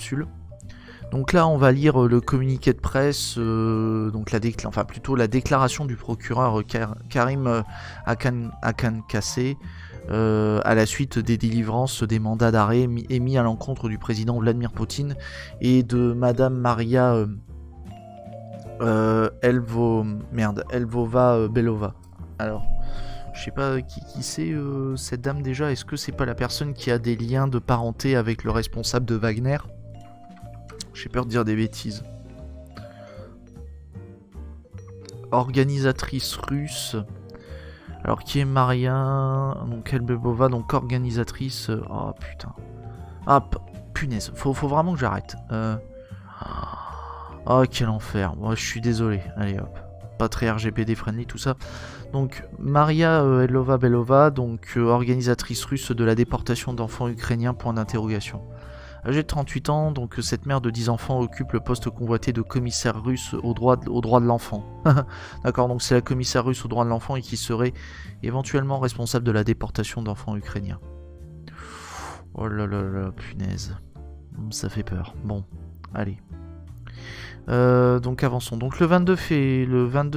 capsule. Donc là, on va lire le communiqué de presse, donc la déclaration du procureur Karim Akan Kassé à la suite des délivrances des mandats d'arrêt émis à l'encontre du président Vladimir Poutine et de Madame Maria Elvova Belova. Alors, je sais pas qui c'est cette dame déjà. Est-ce que c'est pas la personne qui a des liens de parenté avec le responsable de Wagner? J'ai peur de dire des bêtises. Organisatrice russe. Alors qui est Maria, donc Elbebova, donc organisatrice. Oh putain. Ah punaise. Faut vraiment que j'arrête. Oh quel enfer. Moi je suis désolé. Allez hop. Pas très RGPD friendly tout ça. Donc Maria Elova Belova, donc organisatrice russe de la déportation d'enfants ukrainiens, point d'interrogation. Âgée de 38 ans, donc cette mère de 10 enfants occupe le poste convoité de commissaire russe aux droits de l'enfant. D'accord, donc c'est la commissaire russe aux droits de l'enfant et qui serait éventuellement responsable de la déportation d'enfants ukrainiens. Oh là là là, punaise. Ça fait peur. Bon, allez. Donc avançons. Donc le 22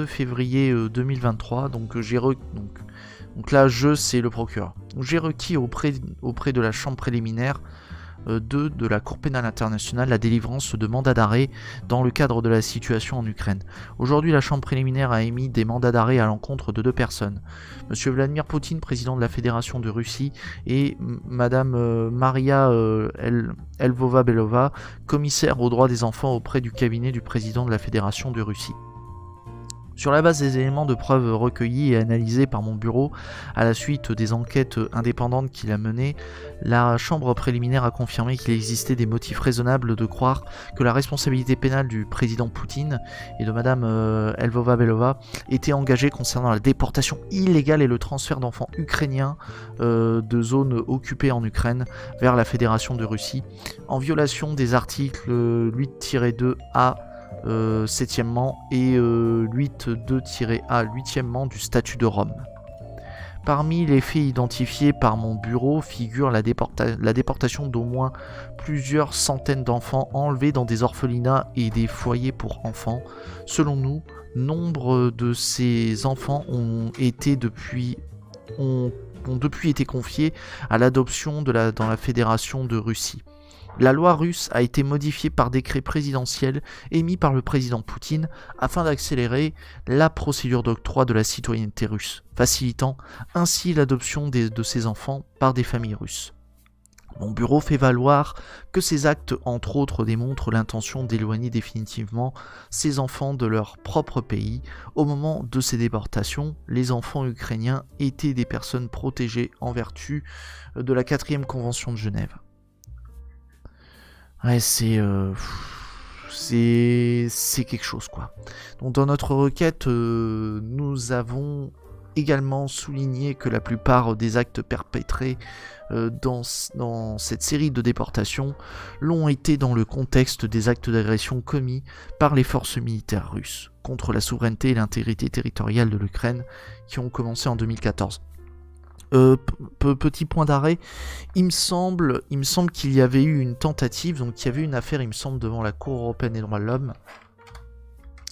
février 2023, donc donc là c'est le procureur. J'ai requis auprès de la chambre préliminaire de la Cour pénale internationale la délivrance de mandats d'arrêt dans le cadre de la situation en Ukraine. Aujourd'hui, la chambre préliminaire a émis des mandats d'arrêt à l'encontre de 2 personnes. Monsieur Vladimir Poutine, président de la Fédération de Russie, et Madame Maria Elvova-Belova, commissaire aux droits des enfants auprès du cabinet du président de la Fédération de Russie. Sur la base des éléments de preuve recueillis et analysés par mon bureau à la suite des enquêtes indépendantes qu'il a menées, la chambre préliminaire a confirmé qu'il existait des motifs raisonnables de croire que la responsabilité pénale du président Poutine et de Madame Elvova-Belova était engagée concernant la déportation illégale et le transfert d'enfants ukrainiens de zones occupées en Ukraine vers la Fédération de Russie, en violation des articles 8-2A 7e et 8.2-A 8e du statut de Rome. Parmi les faits identifiés par mon bureau figure la déportation d'au moins plusieurs centaines d'enfants enlevés dans des orphelinats et des foyers pour enfants. Selon nous, nombre de ces enfants ont depuis été confiés à l'adoption dans la Fédération de Russie. La loi russe a été modifiée par décret présidentiel émis par le président Poutine afin d'accélérer la procédure d'octroi de la citoyenneté russe, facilitant ainsi l'adoption de ces enfants par des familles russes. Mon bureau fait valoir que ces actes, entre autres, démontrent l'intention d'éloigner définitivement ces enfants de leur propre pays. Au moment de ces déportations, les enfants ukrainiens étaient des personnes protégées en vertu de la 4e Convention de Genève. Ouais, c'est quelque chose, quoi. Donc dans notre requête, nous avons également souligné que la plupart des actes perpétrés dans cette série de déportations l'ont été dans le contexte des actes d'agression commis par les forces militaires russes contre la souveraineté et l'intégrité territoriale de l'Ukraine qui ont commencé en 2014. Petit point d'arrêt, il me semble qu'il y avait eu une tentative, donc il y avait une affaire, il me semble, devant la Cour européenne des droits de l'homme.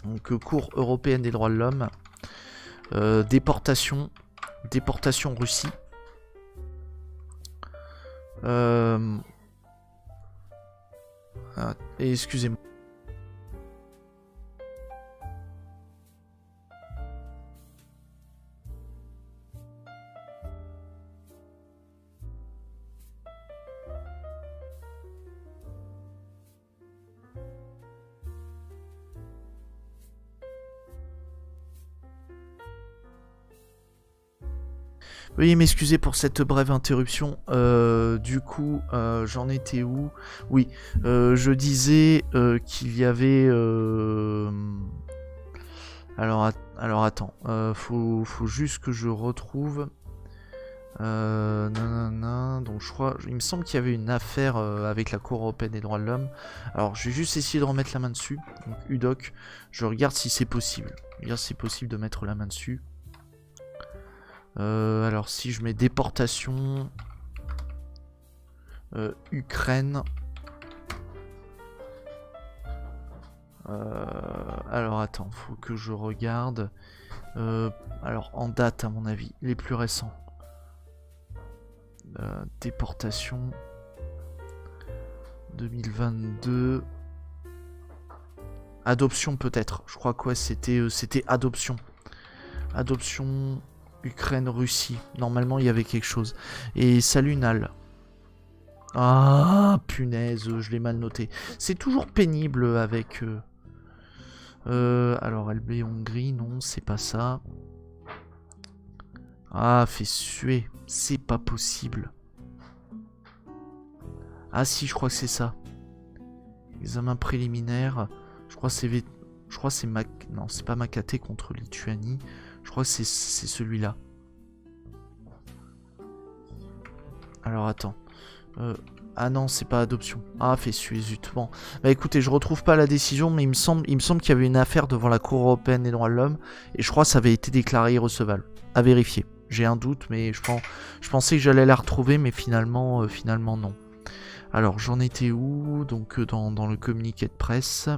Donc Cour européenne des droits de l'homme, déportation Russie. Excusez-moi. Veuillez m'excuser pour cette brève interruption. Du coup, j'en étais où? Oui, je disais qu'il y avait... Alors attends, faut juste que je retrouve... Donc je crois, il me semble qu'il y avait une affaire avec la Cour européenne des droits de l'homme. Alors je vais juste essayer de remettre la main dessus. Donc UDOC, je regarde si c'est possible. Regarde si c'est possible de mettre la main dessus. Alors si je mets déportation Ukraine, Alors attends, faut que je regarde. Alors en date à mon avis, les plus récents. Déportation 2022. Adoption peut-être. Je crois que ouais, c'était adoption. Adoption Ukraine-Russie. Normalement il y avait quelque chose. Et salut Nal. Ah punaise, je l'ai mal noté. C'est toujours pénible avec... alors LB Hongrie, non, c'est pas ça. Ah, fait suer. C'est pas possible. Ah si, je crois que c'est ça. Examen préliminaire. Je crois que c'est Non, c'est pas Makaté contre Lituanie. Je crois que c'est celui-là. Alors attends. Ah non, c'est pas adoption. Ah, fait suer, zut. Bon. Bah écoutez, je retrouve pas la décision, mais il me semble qu'il y avait une affaire devant la Cour européenne des droits de l'homme, et je crois que ça avait été déclaré irrecevable. À vérifier. J'ai un doute, mais je pensais que j'allais la retrouver, mais finalement non. Alors, j'en étais où? Donc, dans le communiqué de presse.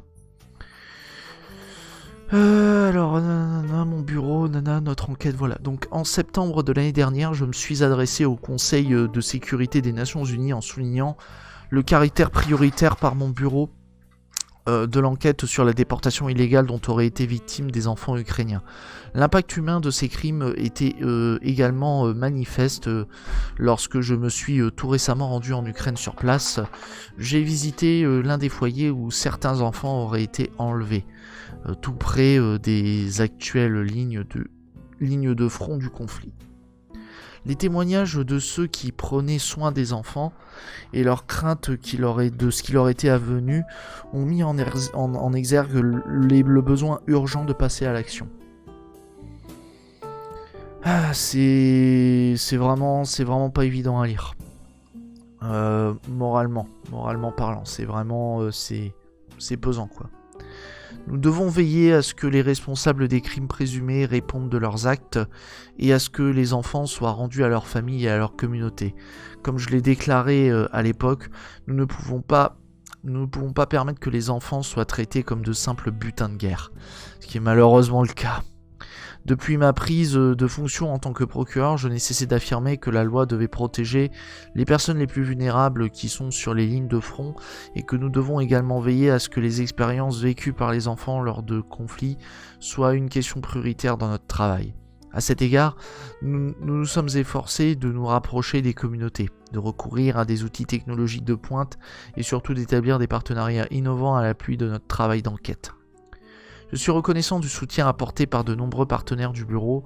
Alors, nanana, mon bureau, notre enquête, voilà. Donc, en septembre de l'année dernière, je me suis adressé au Conseil de sécurité des Nations Unies en soulignant le caractère prioritaire par mon bureau de l'enquête sur la déportation illégale dont auraient été victimes des enfants ukrainiens. L'impact humain de ces crimes était également manifeste lorsque je me suis tout récemment rendu en Ukraine sur place. J'ai visité l'un des foyers où certains enfants auraient été enlevés, tout près des actuelles lignes de front du conflit. Les témoignages de ceux qui prenaient soin des enfants et leurs craintes de ce qui leur était advenu ont mis en exergue le besoin urgent de passer à l'action. Ah, c'est vraiment pas évident à lire. Moralement parlant, c'est vraiment c'est pesant quoi. Nous devons veiller à ce que les responsables des crimes présumés répondent de leurs actes et à ce que les enfants soient rendus à leur famille et à leur communauté. Comme je l'ai déclaré à l'époque, nous ne pouvons pas permettre que les enfants soient traités comme de simples butins de guerre, ce qui est malheureusement le cas. Depuis ma prise de fonction en tant que procureur, je n'ai cessé d'affirmer que la loi devait protéger les personnes les plus vulnérables qui sont sur les lignes de front et que nous devons également veiller à ce que les expériences vécues par les enfants lors de conflits soient une question prioritaire dans notre travail. À cet égard, nous nous sommes efforcés de nous rapprocher des communautés, de recourir à des outils technologiques de pointe et surtout d'établir des partenariats innovants à l'appui de notre travail d'enquête. Je suis reconnaissant du soutien apporté par de nombreux partenaires du bureau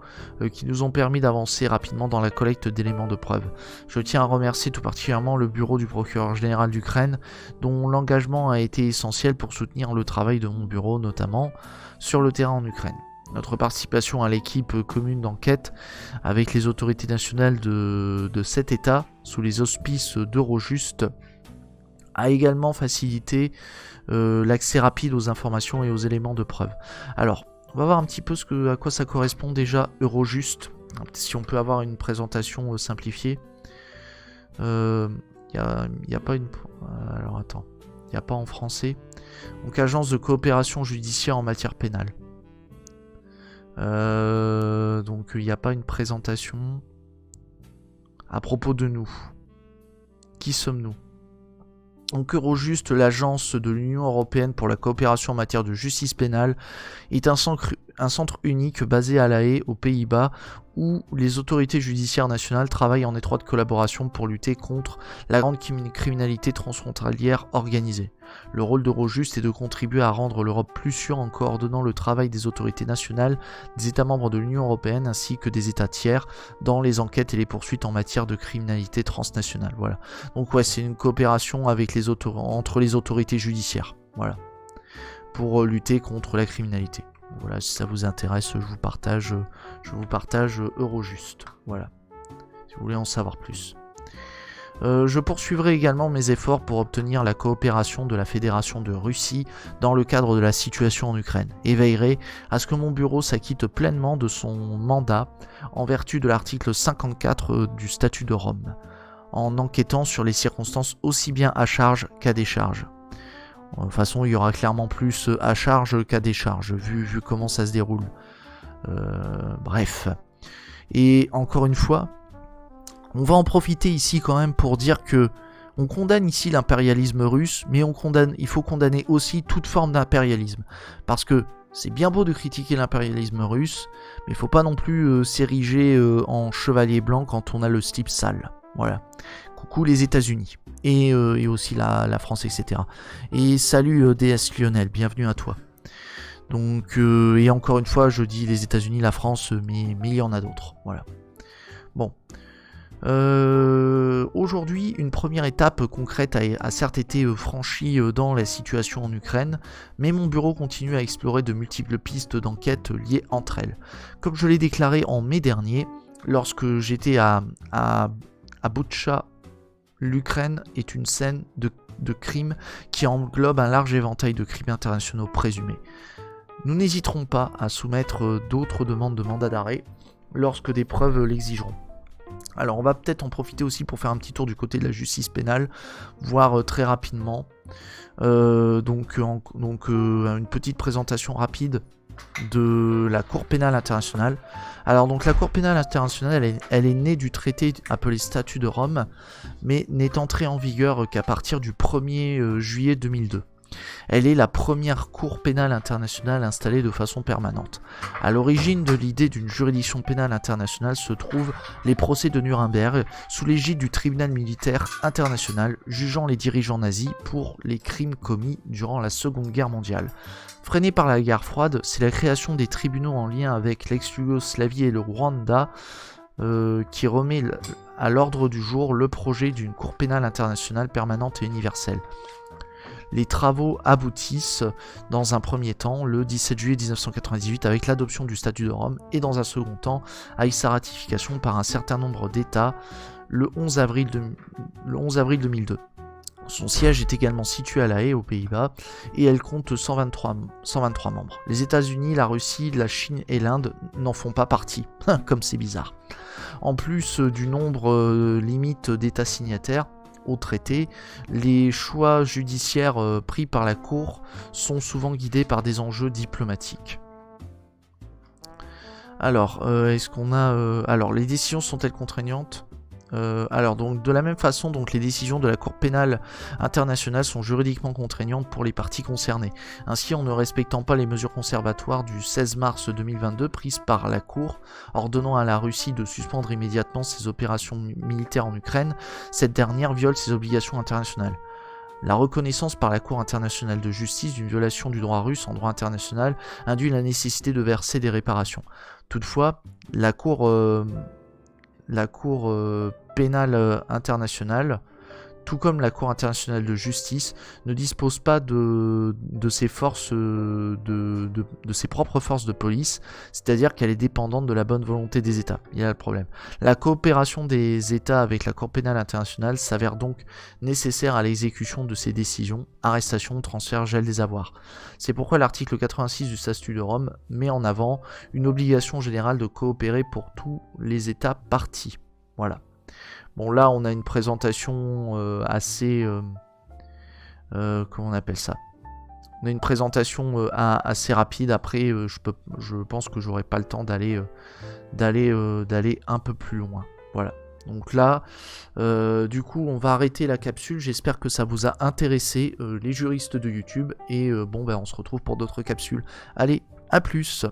qui nous ont permis d'avancer rapidement dans la collecte d'éléments de preuve. Je tiens à remercier tout particulièrement le bureau du procureur général d'Ukraine, dont l'engagement a été essentiel pour soutenir le travail de mon bureau, notamment sur le terrain en Ukraine. Notre participation à l'équipe commune d'enquête avec les autorités nationales de 7 États, sous les auspices d'Eurojust, a également facilité l'accès rapide aux informations et aux éléments de preuve. Alors, on va voir un petit peu à quoi ça correspond déjà Eurojust, si on peut avoir une présentation simplifiée. Y a pas une... Alors attends, il n'y a pas en français. Donc agence de coopération judiciaire en matière pénale. Donc il n'y a pas une présentation à propos de nous. Qui sommes-nous ? Donc Eurojust, l'agence de l'Union Européenne pour la coopération en matière de justice pénale, est un centre unique basé à La Haye, aux Pays-Bas, où les autorités judiciaires nationales travaillent en étroite collaboration pour lutter contre la grande criminalité transfrontalière organisée. Le rôle d'Eurojust est de contribuer à rendre l'Europe plus sûre en coordonnant le travail des autorités nationales, des États membres de l'Union Européenne ainsi que des États tiers dans les enquêtes et les poursuites en matière de criminalité transnationale. Voilà. Donc ouais, c'est une coopération avec entre les autorités judiciaires. Voilà. Pour lutter contre la criminalité. Voilà, si ça vous intéresse, je vous partage Eurojust. Voilà. Si vous voulez en savoir plus. Je poursuivrai également mes efforts pour obtenir la coopération de la Fédération de Russie dans le cadre de la situation en Ukraine et veillerai à ce que mon bureau s'acquitte pleinement de son mandat en vertu de l'article 54 du statut de Rome, en enquêtant sur les circonstances aussi bien à charge qu'à décharge. De toute façon, il y aura clairement plus à charge qu'à décharge, vu comment ça se déroule. Bref. Et encore une fois, on va en profiter ici quand même pour dire que on condamne ici l'impérialisme russe, mais il faut condamner aussi toute forme d'impérialisme. Parce que c'est bien beau de critiquer l'impérialisme russe, mais il ne faut pas non plus s'ériger en chevalier blanc quand on a le slip sale. Voilà. Coucou les États-Unis. Et aussi la France, etc. Et salut DS Lionel, bienvenue à toi. Donc, et encore une fois, je dis les États-Unis, la France, mais il y en a d'autres. Voilà. Bon. Aujourd'hui, une première étape concrète a certes été franchie dans la situation en Ukraine, mais mon bureau continue à explorer de multiples pistes d'enquête liées entre elles. Comme je l'ai déclaré en mai dernier, lorsque j'étais à Boutcha, l'Ukraine est une scène de crimes qui englobe un large éventail de crimes internationaux présumés. Nous n'hésiterons pas à soumettre d'autres demandes de mandat d'arrêt lorsque des preuves l'exigeront. Alors on va peut-être en profiter aussi pour faire un petit tour du côté de la justice pénale, voire très rapidement. Donc une petite présentation rapide de la Cour pénale internationale. Alors donc la Cour pénale internationale, elle est née du traité appelé Statut de Rome, mais n'est entrée en vigueur qu'à partir du 1er juillet 2002. Elle est la première cour pénale internationale installée de façon permanente. À l'origine de l'idée d'une juridiction pénale internationale se trouvent les procès de Nuremberg, sous l'égide du tribunal militaire international, jugeant les dirigeants nazis pour les crimes commis durant la Seconde Guerre mondiale. Freinée par la guerre froide, c'est la création des tribunaux en lien avec l'ex-Yougoslavie et le Rwanda qui remet à l'ordre du jour le projet d'une cour pénale internationale permanente et universelle. Les travaux aboutissent dans un premier temps le 17 juillet 1998 avec l'adoption du statut de Rome et dans un second temps avec sa ratification par un certain nombre d'États le 11 avril 2002. Son siège est également situé à La Haye aux Pays-Bas et elle compte 123 membres. Les États-Unis, la Russie, la Chine et l'Inde n'en font pas partie, comme c'est bizarre. En plus du nombre limite d'États signataires au traité, les choix judiciaires pris par la Cour sont souvent guidés par des enjeux diplomatiques. Alors, est-ce qu'on a... alors, les décisions sont-elles contraignantes ? Alors, donc, de la même façon, donc, les décisions de la Cour pénale internationale sont juridiquement contraignantes pour les parties concernées. Ainsi, en ne respectant pas les mesures conservatoires du 16 mars 2022 prises par la Cour, ordonnant à la Russie de suspendre immédiatement ses opérations militaires en Ukraine, cette dernière viole ses obligations internationales. La reconnaissance par la Cour internationale de justice d'une violation du droit russe en droit international induit la nécessité de verser des réparations. Toutefois, la Cour pénale internationale, tout comme la Cour internationale de justice, ne dispose pas de ses forces, de ses propres forces de police, c'est-à-dire qu'elle est dépendante de la bonne volonté des États. Il y a le problème. La coopération des États avec la Cour pénale internationale s'avère donc nécessaire à l'exécution de ces décisions, arrestation, transfert, gel des avoirs. C'est pourquoi l'article 86 du Statut de Rome met en avant une obligation générale de coopérer pour tous les États parties. Voilà. Bon, là, on a une présentation assez... comment on appelle ça ? On a une présentation assez rapide. Après, je pense que j'aurai pas le temps d'aller un peu plus loin. Voilà. Donc là, du coup, on va arrêter la capsule. J'espère que ça vous a intéressé, les juristes de YouTube. Et on se retrouve pour d'autres capsules. Allez, à plus!